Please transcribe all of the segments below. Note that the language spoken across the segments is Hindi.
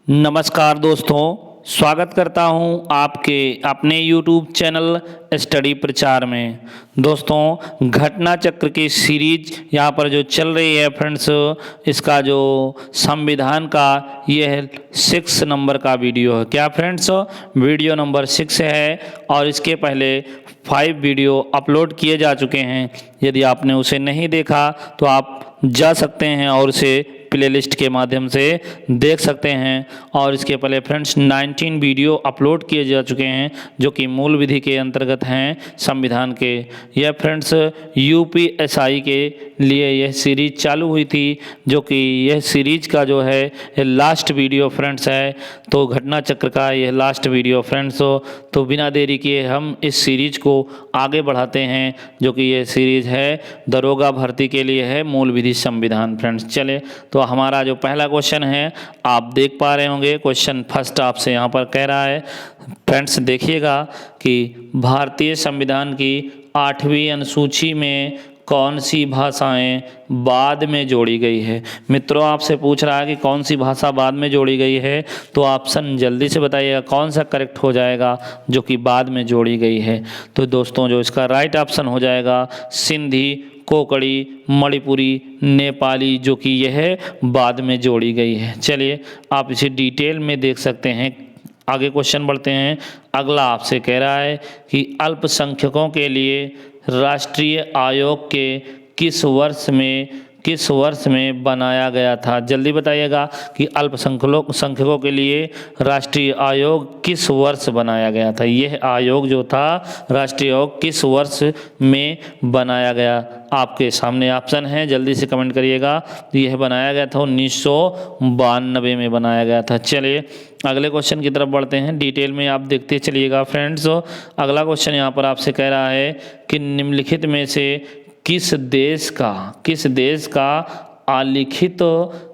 नमस्कार दोस्तों, स्वागत करता हूं आपके अपने YouTube चैनल स्टडी प्रचार में। दोस्तों, घटना चक्र की सीरीज यहाँ पर जो चल रही है फ्रेंड्स, इसका जो संविधान का यह 6 नंबर का वीडियो है। क्या फ्रेंड्स, वीडियो नंबर 6 है और इसके पहले 5 वीडियो अपलोड किए जा चुके हैं। यदि आपने उसे नहीं देखा तो आप जा सकते हैं और उसे प्लेलिस्ट के माध्यम से देख सकते हैं। और इसके पहले फ्रेंड्स 19 वीडियो अपलोड किए जा चुके हैं जो कि मूल विधि के अंतर्गत हैं संविधान के। यह फ्रेंड्स यूपीएसआई के लिए यह सीरीज चालू हुई थी, जो कि यह सीरीज का जो है लास्ट वीडियो फ्रेंड्स है। तो घटना चक्र का यह लास्ट वीडियो फ्रेंड्स हो, तो बिना देरी किए हम इस सीरीज को आगे बढ़ाते हैं, जो कि यह सीरीज है दरोगा भर्ती के लिए है मूल विधि संविधान। फ्रेंड्स चले, तो हमारा जो पहला क्वेश्चन है आप देख पा रहे होंगे। क्वेश्चन फर्स्ट आपसे यहाँ पर कह रहा है फ्रेंड्स, देखिएगा कि भारतीय संविधान की 8वीं अनुसूची में कौन सी भाषाएं बाद में जोड़ी गई है। मित्रों, आपसे पूछ रहा है कि कौन सी भाषा बाद में जोड़ी गई है, तो ऑप्शन जल्दी से बताइएगा कौन सा करेक्ट हो जाएगा जो कि बाद में जोड़ी गई है। तो दोस्तों, जो इसका राइट ऑप्शन हो जाएगा सिंधी, कोंकणी, मणिपुरी, नेपाली, जो कि यह बाद में जोड़ी गई है। चलिए, आप इसे डिटेल में देख सकते हैं। आगे क्वेश्चन बढ़ते हैं। अगला आपसे कह रहा है कि अल्पसंख्यकों के लिए राष्ट्रीय आयोग के किस वर्ष में बनाया गया था। जल्दी बताइएगा कि अल्पसंख्यकों के लिए राष्ट्रीय आयोग किस वर्ष बनाया गया था। यह आयोग जो था राष्ट्रीय आयोग किस वर्ष में बनाया गया। आपके सामने ऑप्शन है, जल्दी से कमेंट करिएगा। यह बनाया गया था 1992 में बनाया गया था। चलिए अगले क्वेश्चन की तरफ बढ़ते हैं। डिटेल में आप देखते चलिएगा फ्रेंड्स। अगला क्वेश्चन यहाँ पर आपसे कह रहा है कि निम्नलिखित में से किस देश का अलिखित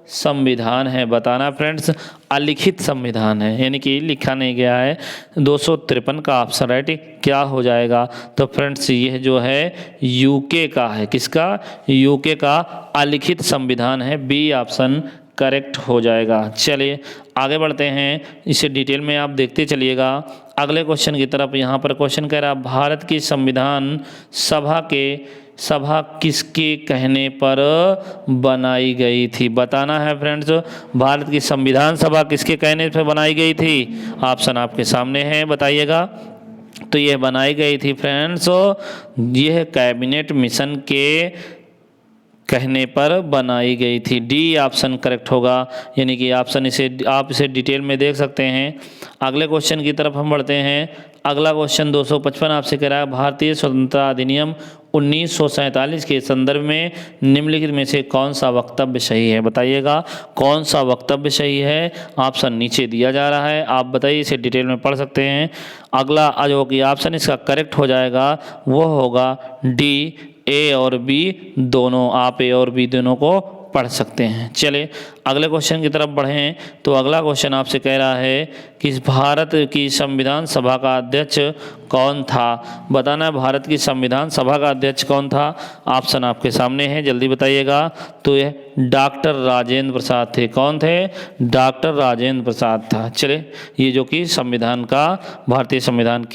संविधान है। बताना फ्रेंड्स, अलिखित संविधान है यानी कि लिखा नहीं गया है। 253 का ऑप्शन राइट क्या हो जाएगा। तो फ्रेंड्स, यह जो है यूके का है। किसका? यूके का अलिखित संविधान है। बी ऑप्शन करेक्ट हो जाएगा। चलिए आगे बढ़ते हैं, इसे डिटेल में आप देखते चलिएगा। अगले क्वेश्चन की तरफ। यहाँ पर क्वेश्चन कह रहा, भारत की संविधान सभा किसके कहने पर बनाई गई थी। बताना है फ्रेंड्स, भारत की संविधान सभा किसके कहने पर बनाई गई थी। ऑप्शन आपके सामने है, बताइएगा। तो यह बनाई गई थी फ्रेंड्स, यह कैबिनेट मिशन के कहने पर बनाई गई थी। डी ऑप्शन करेक्ट होगा, यानी कि ऑप्शन आप इसे डिटेल में देख सकते हैं। अगले क्वेश्चन की तरफ हम बढ़ते हैं। अगला क्वेश्चन 255 आपसे कह रहा है, भारतीय स्वतंत्रता अधिनियम 1947 के संदर्भ में निम्नलिखित में से कौन सा वक्तव्य सही है। बताइएगा कौन सा वक्तव्य सही है। ऑप्शन नीचे दिया जा रहा है, आप बताइए, इसे डिटेल में पढ़ सकते हैं। अगला जो कि ऑप्शन इसका करेक्ट हो जाएगा वो होगा डी, ए और बी दोनों। आप ए और बी दोनों को पढ़ सकते हैं। चले अगले क्वेश्चन की तरफ बढ़ें। तो अगला क्वेश्चन आपसे कह रहा है कि भारत की संविधान सभा का अध्यक्ष कौन था। बताना है भारत की संविधान सभा का अध्यक्ष कौन था। ऑप्शन आपके सामने है, जल्दी बताइएगा। तो यह डॉक्टर राजेंद्र प्रसाद थे। कौन थे? डॉक्टर राजेंद्र प्रसाद था। चले, ये जो कि संविधान का भारतीय संविधान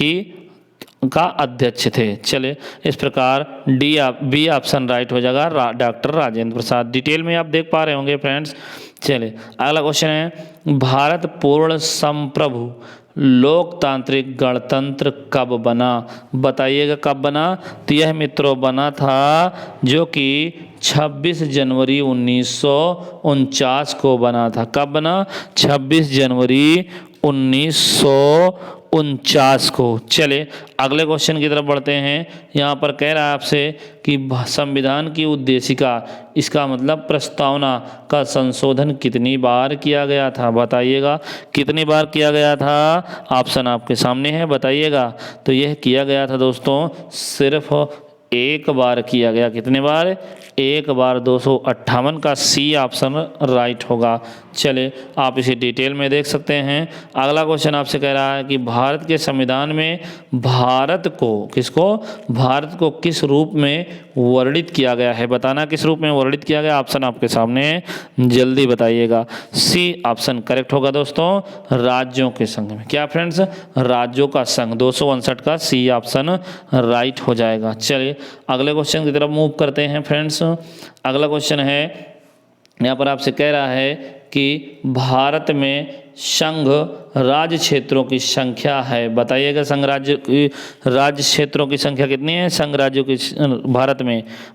का अध्यक्ष थे। चले, इस प्रकार बी ऑप्शन राइट हो जाएगा, डॉक्टर राजेंद्र प्रसाद। डिटेल में आप देख पा रहे होंगे फ्रेंड्स। चले अगला क्वेश्चन है, भारत पूर्ण संप्रभु लोकतांत्रिक गणतंत्र कब बना। बताइएगा कब बना। तो यह मित्रों बना था जो कि 26 जनवरी 1949 को बना था। कब बना? 26 जनवरी 1949 को। चले अगले क्वेश्चन की तरफ बढ़ते हैं। यहाँ पर कह रहा है आपसे कि संविधान की उद्देशिका, इसका मतलब प्रस्तावना का संशोधन कितनी बार किया गया था। बताइएगा कितनी बार किया गया था। ऑप्शन आपके सामने है, बताइएगा। तो यह किया गया था दोस्तों सिर्फ एक बार किया गया। कितने बार? एक बार 258 का सी ऑप्शन राइट होगा। चलिए आप इसे डिटेल में देख सकते हैं। अगला क्वेश्चन आपसे कह रहा है कि भारत के संविधान में भारत को किस रूप में वर्णित किया गया है? बताना किस रूप में वर्णित किया गया। ऑप्शन आपके सामने है, जल्दी बताइएगा। सी ऑप्शन करेक्ट होगा दोस्तों, राज्यों के संघ में। क्या फ्रेंड्स? राज्यों का संघ। 259 का सी ऑप्शन राइट हो जाएगा। चलिए अगले क्वेश्चन की तरफ मूव करते हैं फ्रेंड्स। अगला क्वेश्चन है, यहाँ पर आपसे कह रहा है कि भारत में संघ राज्य क्षेत्रों की संख्या है। बताइएगा संघ राज्य क्षेत्रों की संख्या कितनी है? संघ राज्यों की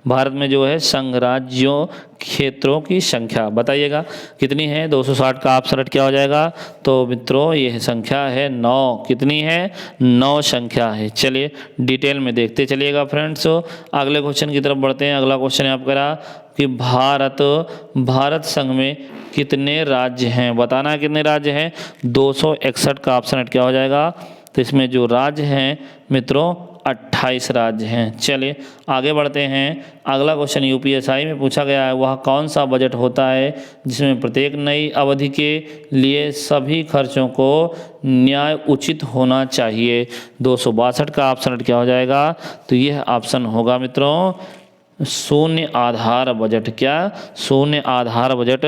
भारत में जो है संघ राज्यों क्षेत्रों की संख्या बताइएगा कितनी है? 260 का ऑप्शन राइट क्या हो जाएगा? तो मित्रों यह संख्या है 9। कितनी है? 9 संख्या है। चलिए डिटेल में देखते चलिएगा फ्रेंड्स। अगले क्वेश्चन की तरफ बढ़ते हैं। अगला क्वेश्चन आप करा कि भारत संघ में कितने राज्य हैं? बताना है कितने राज्य हैं। 261 का ऑप्शन राइट क्या हो जाएगा? तो इसमें जो राज्य हैं मित्रों 28 राज्य हैं। चलिए आगे बढ़ते हैं। अगला क्वेश्चन यूपीएसआई में पूछा गया है, वह कौन सा बजट होता है जिसमें प्रत्येक नई अवधि के लिए सभी खर्चों को न्याय उचित होना चाहिए? 262 का ऑप्शन राइट क्या हो जाएगा? तो यह ऑप्शन होगा मित्रों शून्य आधार बजट। क्या? शून्य आधार बजट।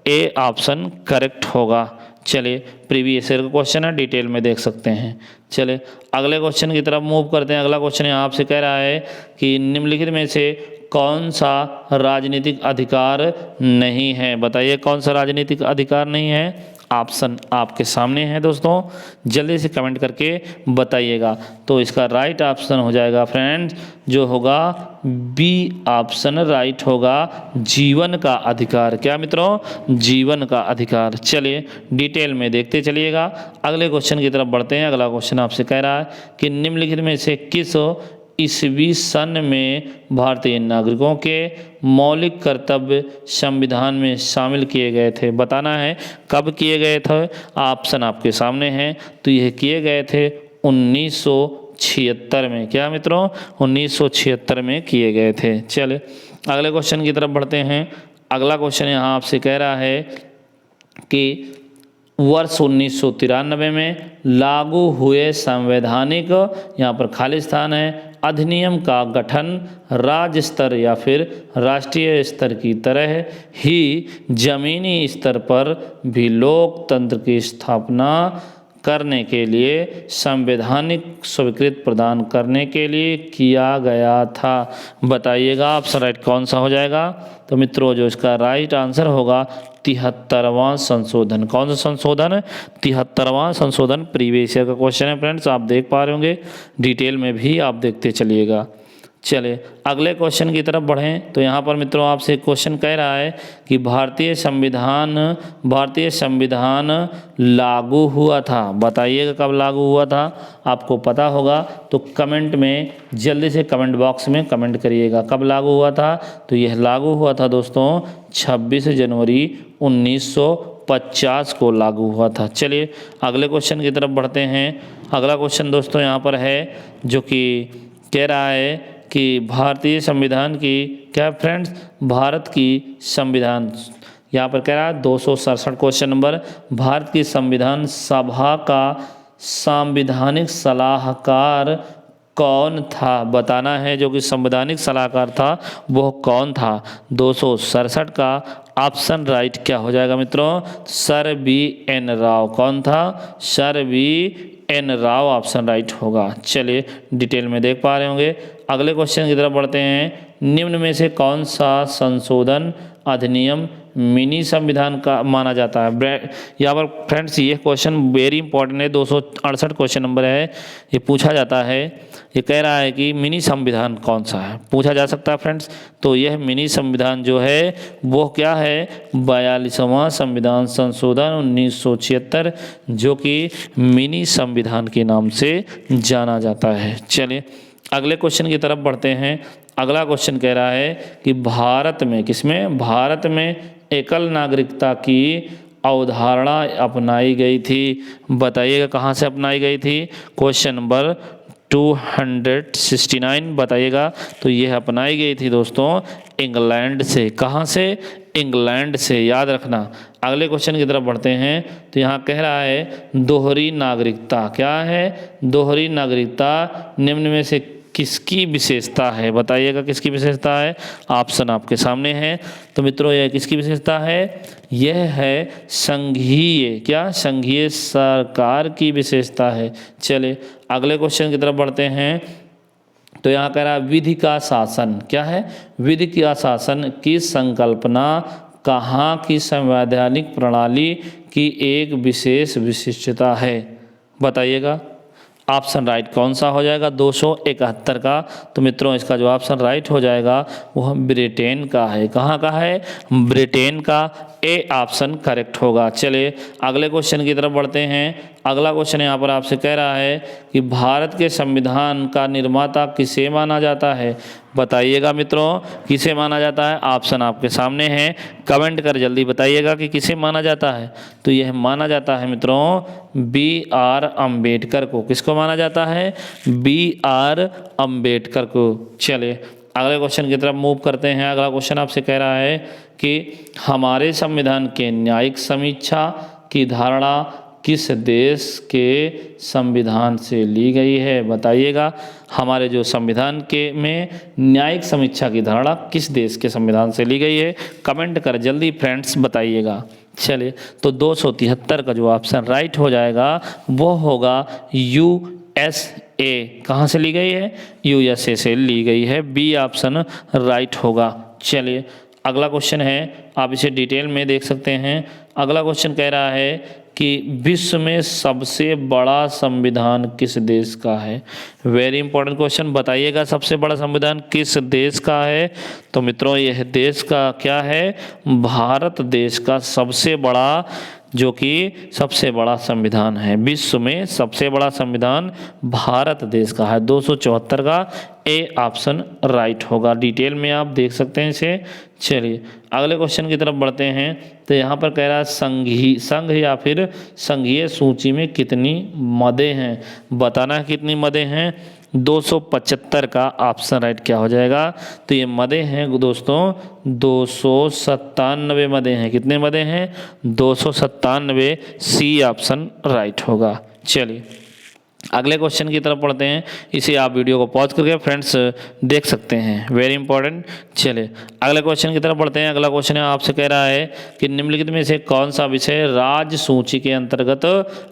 ए ऑप्शन करेक्ट होगा। चलिए प्रीवियस ईयर का क्वेश्चन है, डिटेल में देख सकते हैं। चलिए अगले क्वेश्चन की तरफ मूव करते हैं। अगला क्वेश्चन यहाँ आपसे कह रहा है कि निम्नलिखित में से कौन सा राजनीतिक अधिकार नहीं है? बताइए कौन सा राजनीतिक अधिकार नहीं है? ऑप्शन आपके सामने है दोस्तों, जल्दी से कमेंट करके बताइएगा। तो इसका राइट ऑप्शन हो जाएगा फ्रेंड्स जो होगा बी ऑप्शन राइट होगा, जीवन का अधिकार। क्या मित्रों? जीवन का अधिकार। चलिए डिटेल में देखते चलिएगा। अगले क्वेश्चन की तरफ बढ़ते हैं। अगला क्वेश्चन आपसे कह रहा है कि निम्नलिखित में से किस ईस्वी सन में भारतीय नागरिकों के मौलिक कर्तव्य संविधान में शामिल किए गए थे? बताना है कब किए गए थे। ऑप्शन आपके सामने हैं। तो यह किए गए थे 1976 में। क्या मित्रों? 1976 में किए गए थे। चलिए अगले क्वेश्चन की तरफ बढ़ते हैं। अगला क्वेश्चन यहाँ आपसे कह रहा है कि वर्ष 1993 में लागू हुए संवैधानिक, यहाँ पर खाली स्थान है, अधिनियम का गठन राज्य स्तर या फिर राष्ट्रीय स्तर की तरह ही जमीनी स्तर पर भी लोकतंत्र की स्थापना करने के लिए संवैधानिक स्वीकृति प्रदान करने के लिए किया गया था? बताइएगा ऑप्शन राइट कौन सा हो जाएगा? तो मित्रों जो इसका राइट आंसर होगा 73वां संशोधन। कौन सा संशोधन? 73वां संशोधन। प्रीवियस ईयर का क्वेश्चन है फ्रेंड्स, आप देख पा रहे होंगे, डिटेल में भी आप देखते चलिएगा। चलिए अगले क्वेश्चन की तरफ बढ़ें। तो यहाँ पर मित्रों आपसे क्वेश्चन कह रहा है कि भारतीय संविधान लागू हुआ था। बताइएगा कब लागू हुआ था? आपको पता होगा तो कमेंट में जल्दी से कमेंट बॉक्स में कमेंट करिएगा कब लागू हुआ था। तो यह लागू हुआ था दोस्तों 26 जनवरी 1950 को लागू हुआ था। चलिए अगले क्वेश्चन की तरफ बढ़ते हैं। अगला क्वेश्चन दोस्तों यहाँ पर है जो कि कह रहा है कि भारतीय संविधान की, क्या फ्रेंड्स? भारत की संविधान, यहाँ पर कह रहा है 267 क्वेश्चन नंबर, भारत की संविधान सभा का संवैधानिक सलाहकार कौन था? बताना है जो कि संवैधानिक सलाहकार था वो कौन था? 267 का ऑप्शन राइट क्या हो जाएगा मित्रों? Sir B N Rao. कौन था? Sir B N Rao option right होगा। चलिए डिटेल में देख पा रहे होंगे। अगले क्वेश्चन की तरफ बढ़ते हैं। निम्न में से कौन सा संशोधन अधिनियम मिनी संविधान का माना जाता है? यहाँ पर फ्रेंड्स ये क्वेश्चन वेरी इंपॉर्टेंट है, 268 क्वेश्चन नंबर है। ये पूछा जाता है, ये कह रहा है कि मिनी संविधान कौन सा है, पूछा जा सकता है फ्रेंड्स। तो यह मिनी संविधान जो है वो क्या है? 42वां संविधान संशोधन 1976 जो कि मिनी संविधान के नाम से जाना जाता है। चलिए अगले क्वेश्चन की तरफ बढ़ते हैं। अगला क्वेश्चन कह रहा है कि भारत में, किसमें? भारत में एकल नागरिकता की अवधारणा अपनाई गई थी। बताइएगा कहाँ से अपनाई गई थी? क्वेश्चन नंबर 269 बताइएगा। तो यह अपनाई गई थी दोस्तों इंग्लैंड से। कहाँ से? इंग्लैंड से, याद रखना। अगले क्वेश्चन की तरफ बढ़ते हैं तो यहाँ कह रहा है दोहरी नागरिकता। क्या है? दोहरी नागरिकता निम्न में से किसकी विशेषता है? बताइएगा किसकी विशेषता है। ऑप्शन आपके सामने है। तो मित्रों यह किसकी विशेषता है? यह है संघीय, क्या? संघीय सरकार की विशेषता है। चलिए अगले क्वेश्चन की तरफ बढ़ते हैं तो यहाँ कह रहा है विधि का शासन। क्या है? विधि का शासन की संकल्पना कहाँ की संवैधानिक प्रणाली की एक विशेष विशिष्टता है? बताइएगा। ऑप्शन राइट कौन सा हो जाएगा? 271 का। तो मित्रों इसका जो ऑप्शन राइट हो जाएगा वह ब्रिटेन का है। कहाँ का है? ब्रिटेन का। ए ऑप्शन करेक्ट होगा। चलिए अगले क्वेश्चन की तरफ बढ़ते हैं। अगला क्वेश्चन यहाँ पर आपसे कह रहा है कि भारत के संविधान का निर्माता किसे माना जाता है? बताइएगा मित्रों किसे माना जाता है। ऑप्शन आपके सामने है, कमेंट कर जल्दी बताइएगा कि किसे माना जाता है। तो यह माना जाता है मित्रों B.R. अम्बेडकर को। किसको माना जाता है? B.R. अम्बेडकर को। चलिए अगले क्वेश्चन की तरफ मूव करते हैं। अगला क्वेश्चन आपसे कह रहा है कि हमारे संविधान के न्यायिक समीक्षा की धारणा किस देश के संविधान से ली गई है? बताइएगा। हमारे जो संविधान के में न्यायिक समीक्षा की धारणा किस देश के संविधान से ली गई है? कमेंट कर जल्दी फ्रेंड्स बताइएगा। चलिए तो 273 का जो ऑप्शन राइट हो जाएगा वो होगा USA। कहाँ से ली गई है? USA से ली गई है। बी ऑप्शन राइट होगा। चलिए अगला क्वेश्चन है, आप इसे डिटेल में देख सकते हैं। अगला क्वेश्चन कह रहा है कि विश्व में सबसे बड़ा संविधान किस देश का है? Very important question. बताइएगा सबसे बड़ा संविधान किस देश का है? तो मित्रों यह देश का क्या है? भारत देश का सबसे बड़ा, जो कि सबसे बड़ा संविधान है। विश्व में सबसे बड़ा संविधान भारत देश का है। 274 का ए ऑप्शन राइट होगा। डिटेल में आप देख सकते हैं इसे। चलिए अगले क्वेश्चन की तरफ बढ़ते हैं तो यहाँ पर कह रहा है संघ या फिर संघीय सूची में कितनी मदें हैं? बताना है कितनी मदें हैं। 275 का ऑप्शन राइट क्या हो जाएगा? तो ये मदें हैं दोस्तों 297 मदें हैं। कितने मदें हैं? 297। सी ऑप्शन राइट होगा। चलिए अगले क्वेश्चन की तरफ पढ़ते हैं। इसे आप वीडियो को पॉज करके फ्रेंड्स देख सकते हैं, वेरी इंपॉर्टेंट। चलिए अगले क्वेश्चन की तरफ पढ़ते हैं। अगला क्वेश्चन है आपसे कह रहा है कि निम्नलिखित में से कौन सा विषय राज्य सूची के अंतर्गत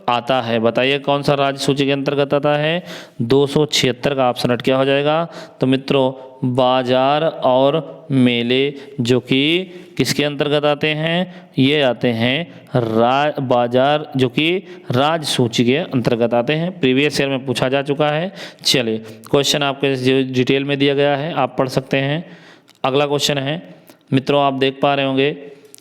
आता है? बताइए कौन सा राज्य सूची के अंतर्गत आता है? 276 का ऑप्शन क्या हो जाएगा? तो मित्रों बाजार और मेले जो कि किसके अंतर्गत आते हैं? ये आते हैं बाजार जो कि राज्य सूची के अंतर्गत आते हैं। प्रीवियस ईयर में पूछा जा चुका है। चलिए क्वेश्चन आपके जो डिटेल में दिया गया है आप पढ़ सकते हैं। अगला क्वेश्चन है मित्रों, आप देख पा रहे होंगे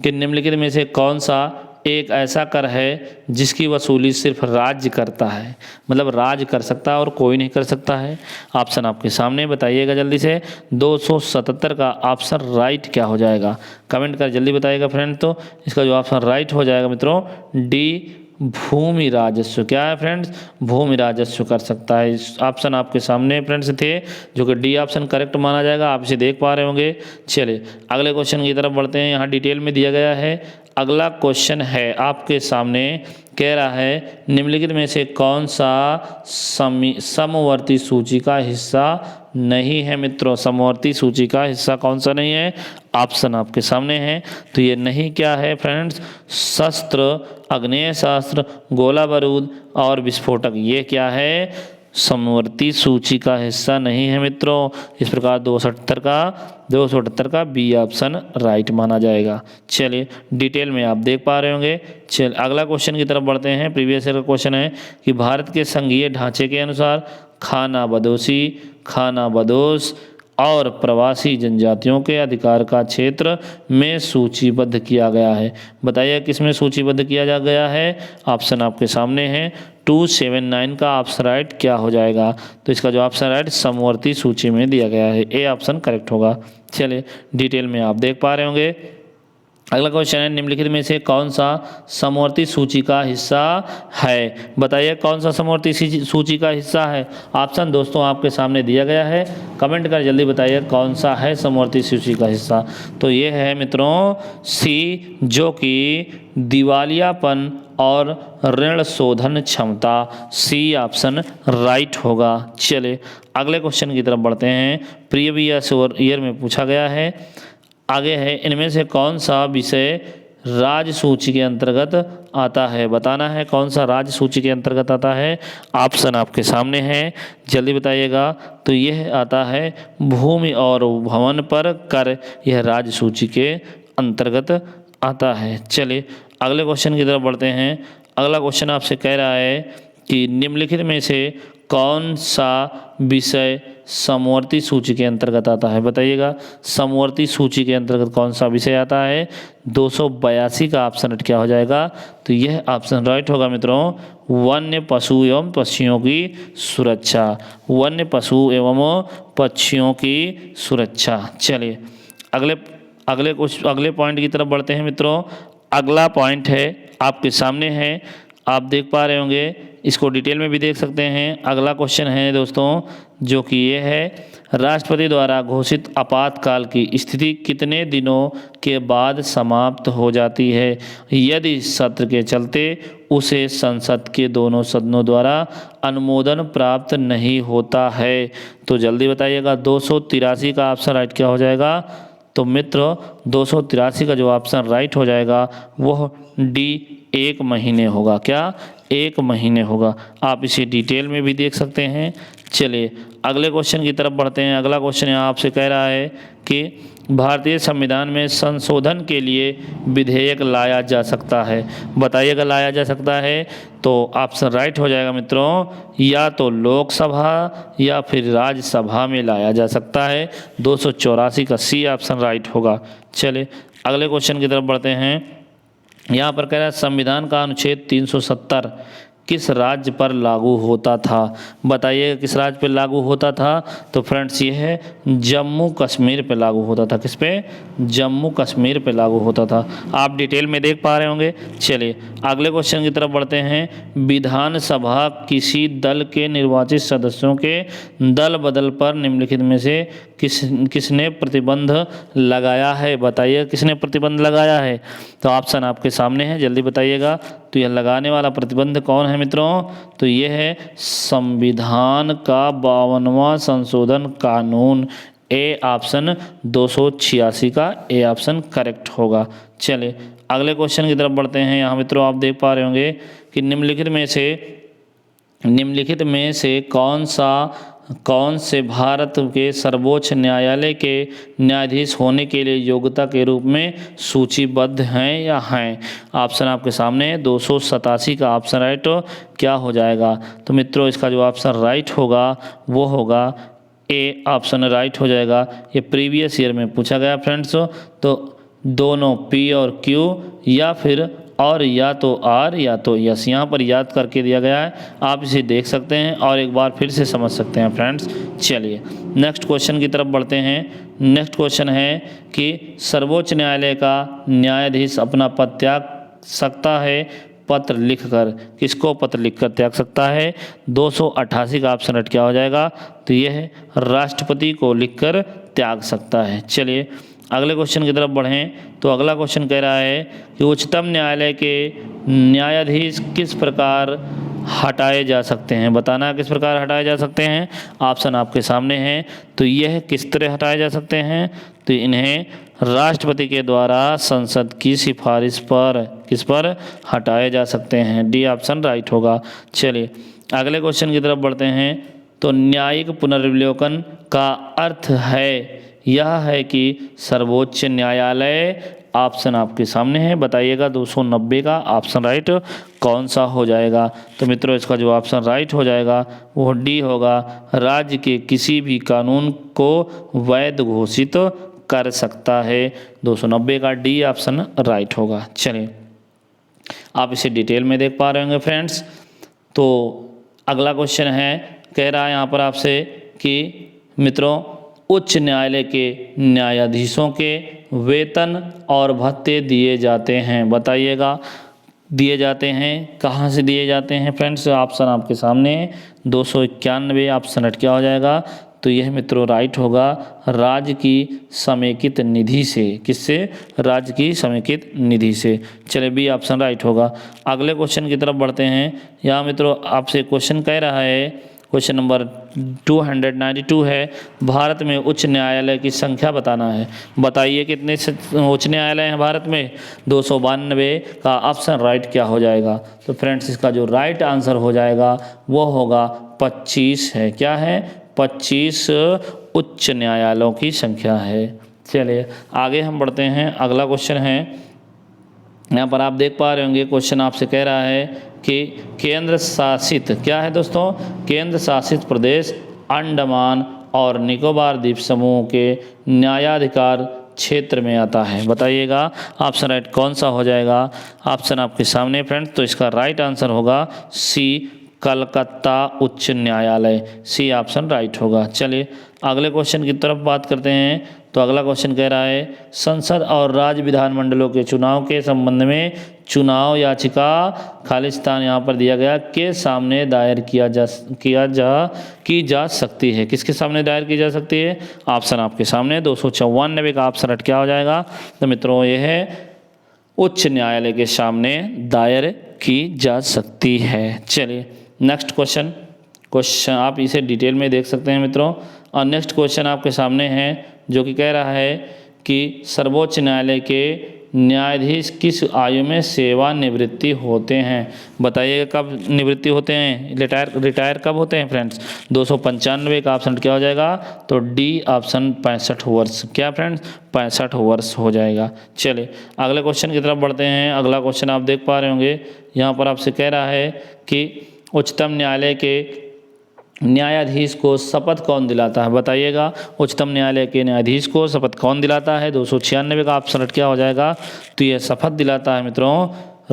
कि निम्नलिखित में से कौन सा एक ऐसा कर है जिसकी वसूली सिर्फ राज्य करता है? मतलब राज्य कर सकता है और कोई नहीं कर सकता है। ऑप्शन आपके सामने, बताइएगा जल्दी से। 277 का ऑप्शन राइट क्या हो जाएगा? कमेंट कर जल्दी बताइएगा फ्रेंड। तो इसका जो ऑप्शन राइट हो जाएगा मित्रों डी भूमि राजस्व। क्या है फ्रेंड्स? भूमि राजस्व कर सकता है। इस ऑप्शन आपके सामने फ्रेंड्स थे जो कि डी ऑप्शन करेक्ट माना जाएगा। आप इसे देख पा रहे होंगे। चलिए अगले क्वेश्चन की तरफ बढ़ते हैं। यहाँ डिटेल में दिया गया है। अगला क्वेश्चन है आपके सामने, कह रहा है निम्नलिखित में से कौन सा समवर्ती सूची का हिस्सा नहीं है? मित्रों समवर्ती सूची का हिस्सा कौन सा नहीं है? ऑप्शन आपके सामने है। तो ये नहीं क्या है फ्रेंड्स? शस्त्र, आग्नेयास्त्र, गोला बारूद और विस्फोटक। ये क्या है? समवर्ती सूची का हिस्सा नहीं है मित्रों। इस प्रकार 278 का बी ऑप्शन राइट माना जाएगा। चलिए डिटेल में आप देख पा रहे होंगे। चलिए अगला क्वेश्चन की तरफ बढ़ते हैं। प्रीवियस ईयर का क्वेश्चन है कि भारत के संघीय ढांचे के अनुसार खानाबदोशी, खानाबदोश और प्रवासी जनजातियों के अधिकार का क्षेत्र में सूचीबद्ध किया गया है। बताइए किसमें सूचीबद्ध किया जा गया है? ऑप्शन आपके सामने है। 279 का ऑप्शन राइट क्या हो जाएगा? तो इसका जो ऑप्शन राइट समवर्ती सूची में दिया गया है। ए ऑप्शन करेक्ट होगा। चलिए डिटेल में आप देख पा रहे होंगे। अगला क्वेश्चन है, निम्नलिखित में से कौन सा समवर्ती सूची का हिस्सा है? बताइए कौन सा समवर्ती सूची का हिस्सा है। ऑप्शन दोस्तों आपके सामने दिया गया है, कमेंट कर जल्दी बताइए कौन सा है समवर्ती सूची का हिस्सा। तो ये है मित्रों सी, जो कि दिवालियापन और ऋण शोधन क्षमता। सी ऑप्शन राइट होगा। चलिए अगले क्वेश्चन की तरफ बढ़ते हैं। प्रीवियस ईयर में पूछा गया है। आगे है, इनमें से कौन सा विषय राज्य सूची के अंतर्गत आता है? बताना है कौन सा राज्य सूची के अंतर्गत आता है। ऑप्शन आपके सामने है, जल्दी बताइएगा। तो यह आता है भूमि और भवन पर कर, यह राज्य सूची के अंतर्गत आता है। चलिए अगले क्वेश्चन की तरफ बढ़ते हैं। अगला क्वेश्चन आपसे कह रहा है कि निम्नलिखित में से कौन सा विषय समवर्ती सूची के अंतर्गत आता है? बताइएगा समवर्ती सूची के अंतर्गत कौन सा विषय आता है। 282 का ऑप्शन क्या हो जाएगा? तो यह ऑप्शन राइट होगा मित्रों, वन्य पशु एवं पक्षियों की सुरक्षा। वन्य पशु एवं पक्षियों की सुरक्षा। चलिए अगले पॉइंट की तरफ बढ़ते हैं मित्रों। अगला पॉइंट है आपके सामने है, आप देख पा रहे होंगे, इसको डिटेल में भी देख सकते हैं। अगला क्वेश्चन है दोस्तों, जो कि ये है, राष्ट्रपति द्वारा घोषित आपातकाल की स्थिति कितने दिनों के बाद समाप्त हो जाती है यदि सत्र के चलते उसे संसद के दोनों सदनों द्वारा अनुमोदन प्राप्त नहीं होता है? तो जल्दी बताइएगा। 283 का ऑप्शन राइट क्या हो जाएगा? तो मित्र 283 का जो ऑप्शन राइट हो जाएगा वह डी 1 महीने होगा। क्या? 1 महीने होगा। आप इसे डिटेल में भी देख सकते हैं। चलिए अगले क्वेश्चन की तरफ बढ़ते हैं। अगला क्वेश्चन यहाँ आपसे कह रहा है कि भारतीय संविधान में संशोधन के लिए विधेयक लाया जा सकता है। बताइएगा लाया जा सकता है। तो ऑप्शन राइट हो जाएगा मित्रों, या तो लोकसभा या फिर राज्यसभा में लाया जा सकता है। 284 का सी ऑप्शन राइट होगा। चलिए अगले क्वेश्चन की तरफ बढ़ते हैं। यहाँ पर कह रहा है संविधान का अनुच्छेद 370 किस राज्य पर लागू होता था? बताइए किस राज्य पर लागू होता था? तो फ्रेंड्स ये है जम्मू कश्मीर पे लागू होता था। किस पे? जम्मू कश्मीर पे लागू होता था। आप डिटेल में देख पा रहे होंगे। चलिए अगले क्वेश्चन की तरफ बढ़ते हैं। विधानसभा किसी दल के निर्वाचित सदस्यों के दल बदल पर निम्नलिखित में से किसने प्रतिबंध लगाया है? बताइए किसने प्रतिबंध लगाया है? तो ऑप्शन आपके सामने है, जल्दी बताइएगा। तो यह लगाने वाला प्रतिबंध कौन है मित्रों? तो यह है संविधान का 52वां संशोधन कानून। ए ऑप्शन 286 का ए ऑप्शन करेक्ट होगा। चलिए अगले क्वेश्चन की तरफ बढ़ते हैं। यहाँ मित्रों आप देख पा रहे होंगे कि निम्नलिखित में से कौन से भारत के सर्वोच्च न्यायालय के न्यायाधीश होने के लिए योग्यता के रूप में सूचीबद्ध हैं या हैं? ऑप्शन आपके सामने है। 287 का ऑप्शन राइट क्या हो जाएगा? तो मित्रों इसका जो ऑप्शन राइट होगा वो होगा ए ऑप्शन राइट हो जाएगा। ये प्रीवियस ईयर में पूछा गया फ्रेंड्स। तो दोनों पी और क्यू या फिर और या तो आर या तो यस, यहाँ पर याद करके दिया गया है। आप इसे देख सकते हैं और एक बार फिर से समझ सकते हैं फ्रेंड्स। चलिए नेक्स्ट क्वेश्चन की तरफ बढ़ते हैं। नेक्स्ट क्वेश्चन है कि सर्वोच्च न्यायालय का न्यायाधीश अपना पद त्याग सकता है पत्र लिखकर। किसको पत्र लिखकर त्याग सकता है? 288 का ऑप्शन राइट क्या हो जाएगा? तो यह राष्ट्रपति को लिखकर त्याग सकता है। चलिए अगले क्वेश्चन की तरफ बढ़ें। तो अगला क्वेश्चन कह रहा है कि उच्चतम न्यायालय के न्यायाधीश किस प्रकार हटाए जा सकते हैं? बताना किस प्रकार हटाए जा सकते हैं। ऑप्शन आपके सामने हैं। तो यह किस तरह हटाए जा सकते हैं? तो इन्हें राष्ट्रपति के द्वारा संसद की सिफारिश पर किस पर हटाए जा सकते हैं। डी ऑप्शन राइट होगा। चलिए अगले क्वेश्चन की तरफ बढ़ते हैं। तो न्यायिक पुनर्विलोकन का अर्थ है यह है कि सर्वोच्च न्यायालय, ऑप्शन आपके सामने है, बताइएगा 290 का ऑप्शन राइट कौन सा हो जाएगा। तो मित्रों इसका जो ऑप्शन राइट हो जाएगा वो डी होगा, राज्य के किसी भी कानून को वैध घोषित कर सकता है। 290 का डी ऑप्शन राइट होगा। चलिए आप इसे डिटेल में देख पा रहे होंगे फ्रेंड्स। तो अगला क्वेश्चन है, कह रहा है यहाँ पर आपसे कि मित्रों उच्च न्यायालय के न्यायाधीशों के वेतन और भत्ते दिए जाते हैं? बताइएगा। दिए जाते हैं, कहाँ से दिए जाते हैं फ्रेंड्स? ऑप्शन आपके सामने है। 291 ऑप्शन रट क्या हो जाएगा? तो यह मित्रों राइट होगा, राज्य की समेकित निधि से। किससे? राज्य की समेकित निधि से। चलिए बी ऑप्शन राइट होगा। अगले क्वेश्चन की तरफ बढ़ते हैं। यहाँ मित्रों आपसे क्वेश्चन कह रहा है, क्वेश्चन नंबर 292 है, भारत में उच्च न्यायालय की संख्या बताना है। बताइए कितने उच्च न्यायालय हैं भारत में? 292 का ऑप्शन राइट क्या हो जाएगा? तो फ्रेंड्स इसका जो राइट आंसर हो जाएगा वो होगा 25 है। क्या है? 25 उच्च न्यायालयों की संख्या है। चलिए आगे हम बढ़ते हैं। अगला क्वेश्चन है, यहाँ पर आप देख पा रहे होंगे क्वेश्चन आपसे कह रहा है कि केंद्र शासित, क्या है दोस्तों? केंद्र शासित प्रदेश अंडमान और निकोबार द्वीप समूह के न्यायाधिकार क्षेत्र में आता है। बताइएगा ऑप्शन राइट कौन सा हो जाएगा? ऑप्शन आपके सामने फ्रेंड्स। तो इसका राइट आंसर होगा सी, कलकत्ता उच्च न्यायालय। सी ऑप्शन राइट होगा। चलिए अगले क्वेश्चन की तरफ बात करते हैं। तो अगला क्वेश्चन कह रहा है, संसद और राज्य विधानमंडलों के चुनाव के संबंध में चुनाव याचिका खालिस्तान यहाँ पर दिया गया के सामने दायर की जा सकती है। किसके सामने दायर की जा सकती है? ऑप्शन आपके सामने। 294 का ऑप्शन रट क्या हो जाएगा? तो मित्रों यह है उच्च न्यायालय के सामने दायर की जा सकती है। चलिए नेक्स्ट क्वेश्चन आप इसे डिटेल में देख सकते हैं मित्रों। और नेक्स्ट क्वेश्चन आपके सामने है जो कि कह रहा है कि सर्वोच्च न्यायालय के न्यायाधीश किस आयु में सेवानिवृत्ति होते हैं? बताइएगा कब निवृत्ति होते हैं? रिटायर कब होते हैं फ्रेंड्स? 295 का ऑप्शन क्या हो जाएगा? तो डी ऑप्शन 65 वर्ष। क्या फ्रेंड्स? 65 वर्ष हो जाएगा। चलिए अगले क्वेश्चन की तरफ बढ़ते हैं। अगला क्वेश्चन आप देख पा रहे होंगे, यहाँ पर आपसे कह रहा है कि उच्चतम न्यायालय के न्यायाधीश को शपथ कौन दिलाता है? बताइएगा उच्चतम न्यायालय के न्यायाधीश को शपथ कौन दिलाता है? 296 का ऑप्शन क्या हो जाएगा? तो यह शपथ दिलाता है मित्रों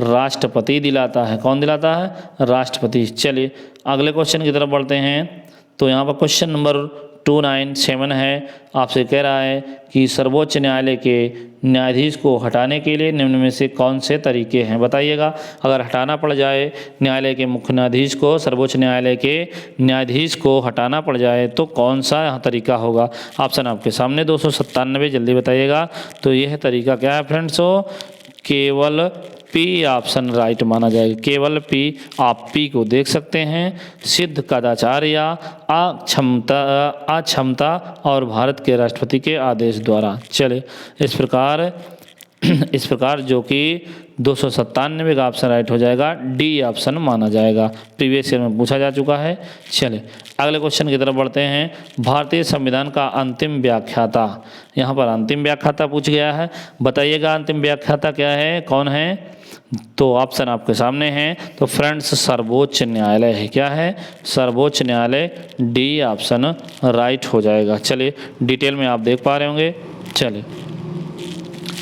राष्ट्रपति दिलाता है। कौन दिलाता है? राष्ट्रपति। चलिए अगले क्वेश्चन की तरफ बढ़ते हैं। तो यहाँ पर क्वेश्चन नंबर 297 है, आपसे कह रहा है कि सर्वोच्च न्यायालय के न्यायाधीश को हटाने के लिए निम्न में से कौन से तरीके हैं? बताइएगा अगर हटाना पड़ जाए न्यायालय के मुख्य न्यायाधीश को, सर्वोच्च न्यायालय के न्यायाधीश को हटाना पड़ जाए तो कौन सा यहाँ तरीका होगा? ऑप्शन आपके सामने। 297 जल्दी बताइएगा। तो यह तरीका क्या है फ्रेंड्स? केवल पी ऑप्शन राइट माना जाएगा। केवल पी, आप पी को देख सकते हैं, सिद्ध कदाचार या अक्षमता और भारत के राष्ट्रपति के आदेश द्वारा। चले इस प्रकार जो कि 297 का ऑप्शन राइट हो जाएगा, डी ऑप्शन माना जाएगा। प्रीवियस ईयर में पूछा जा चुका है। चले अगले क्वेश्चन की तरफ बढ़ते हैं। भारतीय संविधान का अंतिम व्याख्याता, यहाँ पर अंतिम व्याख्याता पूछ गया है। बताइएगा अंतिम व्याख्याता क्या है, कौन है? तो ऑप्शन आपके सामने हैं। तो फ्रेंड्स सर्वोच्च न्यायालय है। क्या है? सर्वोच्च न्यायालय। डी ऑप्शन राइट हो जाएगा। चलिए डिटेल में आप देख पा रहे होंगे। चलिए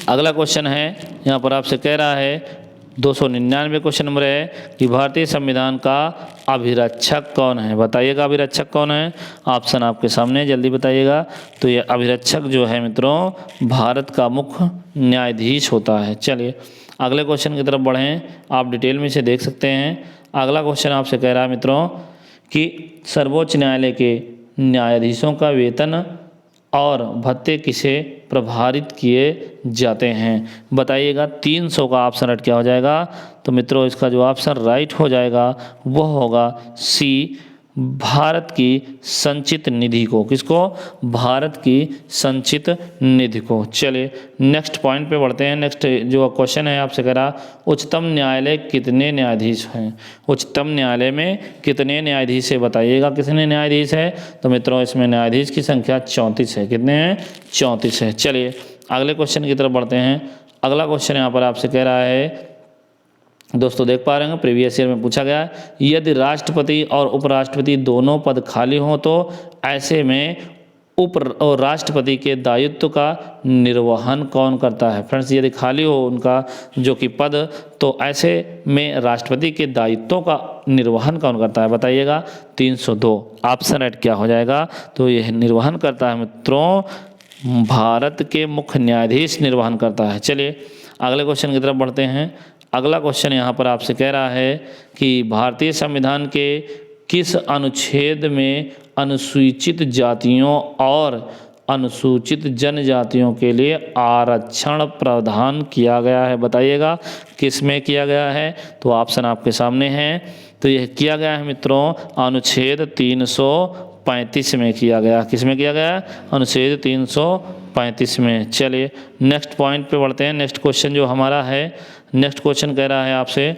अगला क्वेश्चन है, यहाँ पर आपसे कह रहा है 299 क्वेश्चन नंबर है कि भारतीय संविधान का अभिरक्षक कौन है? बताइएगा अभिरक्षक कौन है? ऑप्शन आपके सामने, जल्दी बताइएगा। तो ये अभिरक्षक जो है मित्रों भारत का मुख्य न्यायाधीश होता है। चलिए अगले क्वेश्चन की तरफ बढ़ें, आप डिटेल में से देख सकते हैं। अगला क्वेश्चन आपसे कह रहा है मित्रों कि सर्वोच्च न्यायालय के न्यायाधीशों का वेतन और भत्ते किसे प्रभावित किए जाते हैं? बताइएगा 300 का ऑप्शन राइट क्या हो जाएगा? तो मित्रों इसका जो ऑप्शन राइट हो जाएगा वह होगा सी, भारत की संचित निधि को। किसको? भारत की संचित निधि को। चलिए नेक्स्ट पॉइंट पे बढ़ते हैं। नेक्स्ट जो क्वेश्चन है आपसे कह रहा उच्चतम न्यायालय कितने न्यायाधीश हैं? उच्चतम न्यायालय में कितने न्यायाधीश है? बताइएगा कितने न्यायाधीश है? तो मित्रों इसमें न्यायाधीश की संख्या 34 है। कितने हैं? 34 है। चलिए अगले क्वेश्चन की तरफ बढ़ते हैं। अगला क्वेश्चन यहाँ पर आपसे कह रहा है, दोस्तों देख पा रहे हैं प्रीवियस ईयर में पूछा गया है, यदि राष्ट्रपति और उपराष्ट्रपति दोनों पद खाली हों तो ऐसे में उप और राष्ट्रपति के दायित्व का निर्वहन कौन करता है? फ्रेंड्स यदि खाली हो उनका जो कि पद, तो ऐसे में राष्ट्रपति के दायित्वों का निर्वहन कौन करता है? बताइएगा 302 ऑप्शन राइट क्या हो जाएगा? तो यह निर्वहन करता है मित्रों भारत के मुख्य न्यायाधीश निर्वहन करता है। चलिए अगले क्वेश्चन की तरफ बढ़ते हैं। अगला क्वेश्चन यहाँ पर आपसे कह रहा है कि भारतीय संविधान के किस अनुच्छेद में अनुसूचित जातियों और अनुसूचित जनजातियों के लिए आरक्षण प्रावधान किया गया है? बताइएगा किस में किया गया है? तो ऑप्शन आपके सामने हैं। तो यह किया गया है मित्रों अनुच्छेद 335 में किया गया। किस में किया गया? अनुच्छेद 335 में। चलिए नेक्स्ट पॉइंट पे बढ़ते हैं। नेक्स्ट क्वेश्चन जो हमारा है, नेक्स्ट क्वेश्चन कह रहा है आपसे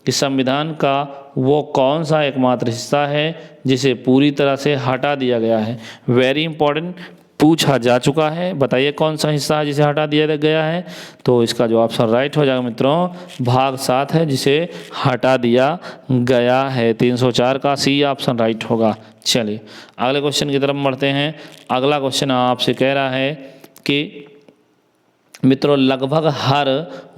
कि संविधान का वो कौन सा एकमात्र हिस्सा है जिसे पूरी तरह से हटा दिया गया है? वेरी इंपॉर्टेंट, पूछा जा चुका है। बताइए कौन सा हिस्सा है जिसे हटा दिया गया है? तो इसका जो ऑप्शन राइट हो जाएगा मित्रों भाग 7 है जिसे हटा दिया गया है। 304 का सी ऑप्शन राइट होगा। चलिए अगले क्वेश्चन की तरफ बढ़ते हैं। अगला क्वेश्चन आपसे कह रहा है कि मित्रों लगभग हर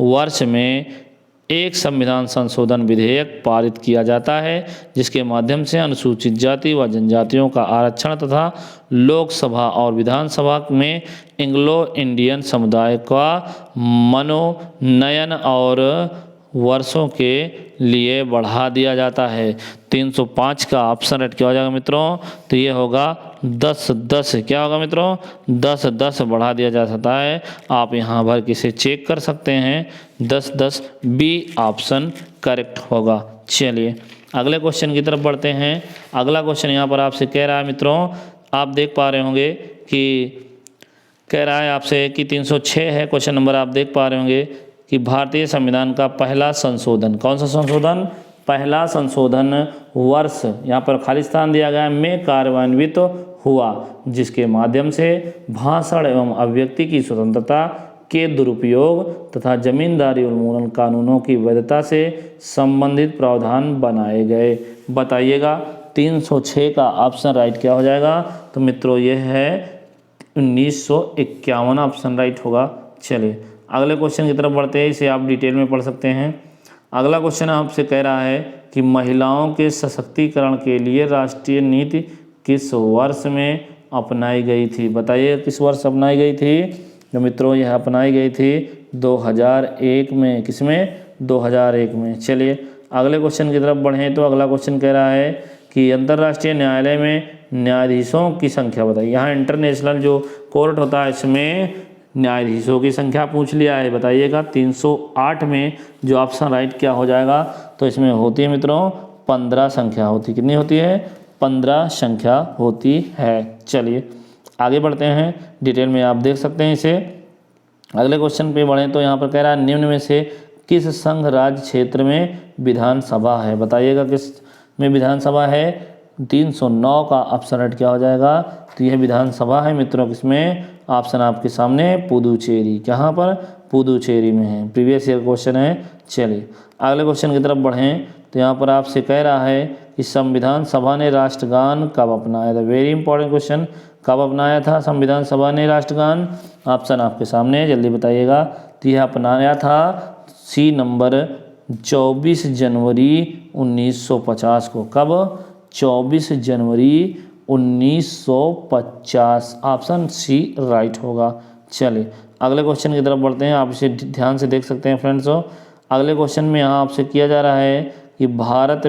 वर्ष में एक संविधान संशोधन विधेयक पारित किया जाता है जिसके माध्यम से अनुसूचित जाति व जनजातियों का आरक्षण तथा लोकसभा और विधानसभा में एंग्लो इंडियन समुदाय का मनोनयन और वर्षों के लिए बढ़ा दिया जाता है। 305 का ऑप्शन राइट क्या हो जाएगा मित्रों? तो ये होगा 10-10। क्या होगा मित्रों? 10-10 बढ़ा दिया जा सकता है। आप यहाँ भर के इसे चेक कर सकते हैं। 10-10 बी ऑप्शन करेक्ट होगा। चलिए अगले क्वेश्चन की तरफ बढ़ते हैं। अगला क्वेश्चन यहाँ पर आपसे कह रहा है मित्रों, आप देख पा रहे होंगे कि कह रहा है आपसे कि 306 है क्वेश्चन नंबर, आप देख पा रहे होंगे कि भारतीय संविधान का पहला संशोधन, कौन सा संशोधन? पहला संशोधन वर्ष यहाँ पर खाली स्थान दिया गया है में कार्यान्वित हुआ जिसके माध्यम से भाषण एवं अभिव्यक्ति की स्वतंत्रता के दुरुपयोग तथा जमींदारी उन्मूलन कानूनों की वैधता से संबंधित प्रावधान बनाए गए। बताइएगा 306 का ऑप्शन राइट क्या हो जाएगा? तो मित्रों यह है 1951 ऑप्शन राइट होगा। चलिए अगले क्वेश्चन की तरफ बढ़ते हैं, इसे आप डिटेल में पढ़ सकते हैं। अगला क्वेश्चन आपसे कह रहा है कि महिलाओं के सशक्तिकरण के लिए राष्ट्रीय नीति किस वर्ष में अपनाई गई थी? बताइए किस वर्ष अपनाई गई थी? तो मित्रों यह अपनाई गई थी 2001 में। किसमें? 2001 में। चलिए अगले क्वेश्चन की तरफ बढ़ें तो अगला क्वेश्चन कह रहा है कि अंतर्राष्ट्रीय न्यायालय में न्यायाधीशों की संख्या बताइए। यहाँ इंटरनेशनल जो कोर्ट होता है इसमें न्यायाधीशों की संख्या पूछ लिया है। बताइएगा 308 में जो ऑप्शन राइट क्या हो जाएगा? तो इसमें होती है मित्रों 15 संख्या होती। कितनी होती है? 15 संख्या होती है। चलिए आगे बढ़ते हैं, डिटेल में आप देख सकते हैं इसे। अगले क्वेश्चन पे बढ़ें तो यहाँ पर कह रहा है निम्न में से किस संघ राज्य क्षेत्र में विधानसभा है? बताइएगा किस में विधानसभा है? 309 का ऑप्शन राइट क्या हो जाएगा? तो यह विधानसभा है मित्रों किसमें? ऑप्शन आपके सामने पुदुचेरी। कहाँ पर? पुदुचेरी में है। प्रीवियस ईयर क्वेश्चन है। चलिए अगले क्वेश्चन की तरफ बढ़ें तो यहाँ पर आपसे कह रहा है कि संविधान सभा ने राष्ट्रगान कब अपनाया था? वेरी इंपॉर्टेंट क्वेश्चन, कब अपनाया था संविधान सभा ने राष्ट्रगान? ऑप्शन आपके सामने है, जल्दी बताइएगा। तो यह अपनाया था सी नंबर 24 जनवरी 1950 को। कब? 24 जनवरी 1950। ऑप्शन सी राइट होगा। चलिए अगले क्वेश्चन की तरफ बढ़ते हैं, आप इसे ध्यान से देख सकते हैं फ्रेंड्स। अगले क्वेश्चन में यहाँ आपसे किया जा रहा है कि भारत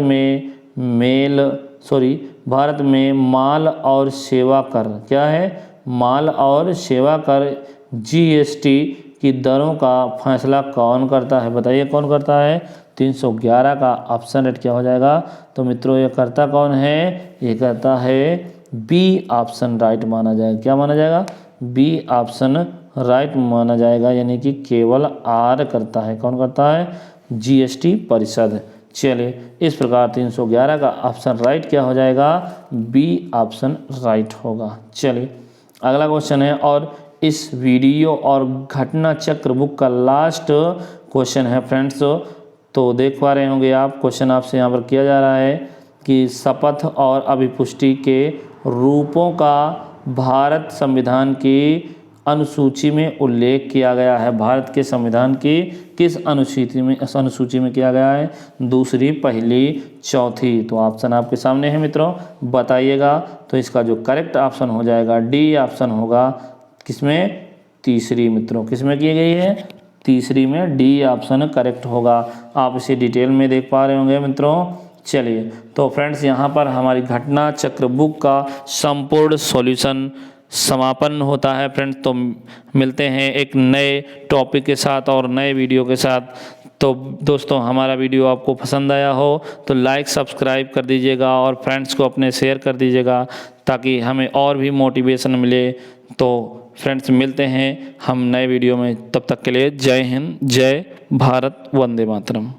में माल और सेवा कर, क्या है? माल और सेवा कर जीएसटी की दरों का फैसला कौन करता है? बताइए कौन करता है? 311 का ऑप्शन राइट क्या हो जाएगा? तो मित्रों ये करता कौन है? ये करता है बी ऑप्शन राइट माना जाएगा। क्या माना जाएगा? बी ऑप्शन राइट माना जाएगा, यानी कि केवल आर करता है। कौन करता है? जीएसटी परिषद। चलिए इस प्रकार 311 का ऑप्शन राइट क्या हो जाएगा? बी ऑप्शन राइट होगा। चलिए अगला क्वेश्चन है, और इस वीडियो और घटना चक्र बुक का लास्ट क्वेश्चन है फ्रेंड्स। तो देख पा रहे होंगे आप, क्वेश्चन आपसे यहाँ पर किया जा रहा है कि शपथ और अभिपुष्टि के रूपों का भारत संविधान की अनुसूची में उल्लेख किया गया है। भारत के संविधान की किस अनुसूची में किया गया है? दूसरी, पहली, चौथी। तो ऑप्शन आपके सामने है मित्रों, बताइएगा। तो इसका जो करेक्ट ऑप्शन हो जाएगा डी ऑप्शन होगा। किसमें? तीसरी मित्रों, किसमें की गई है? तीसरी में, डी ऑप्शन करेक्ट होगा। आप इसे डिटेल में देख पा रहे होंगे मित्रों। चलिए, तो फ्रेंड्स यहाँ पर हमारी घटना चक्र बुक का संपूर्ण सॉल्यूशन समापन होता है फ्रेंड्स। तो मिलते हैं एक नए टॉपिक के साथ और नए वीडियो के साथ। तो दोस्तों, हमारा वीडियो आपको पसंद आया हो तो लाइक सब्सक्राइब कर दीजिएगा और फ्रेंड्स को अपने शेयर कर दीजिएगा, ताकि हमें और भी मोटिवेशन मिले। तो फ्रेंड्स, मिलते हैं हम नए वीडियो में, तब तक के लिए जय हिंद, जय भारत, वंदे मातरम।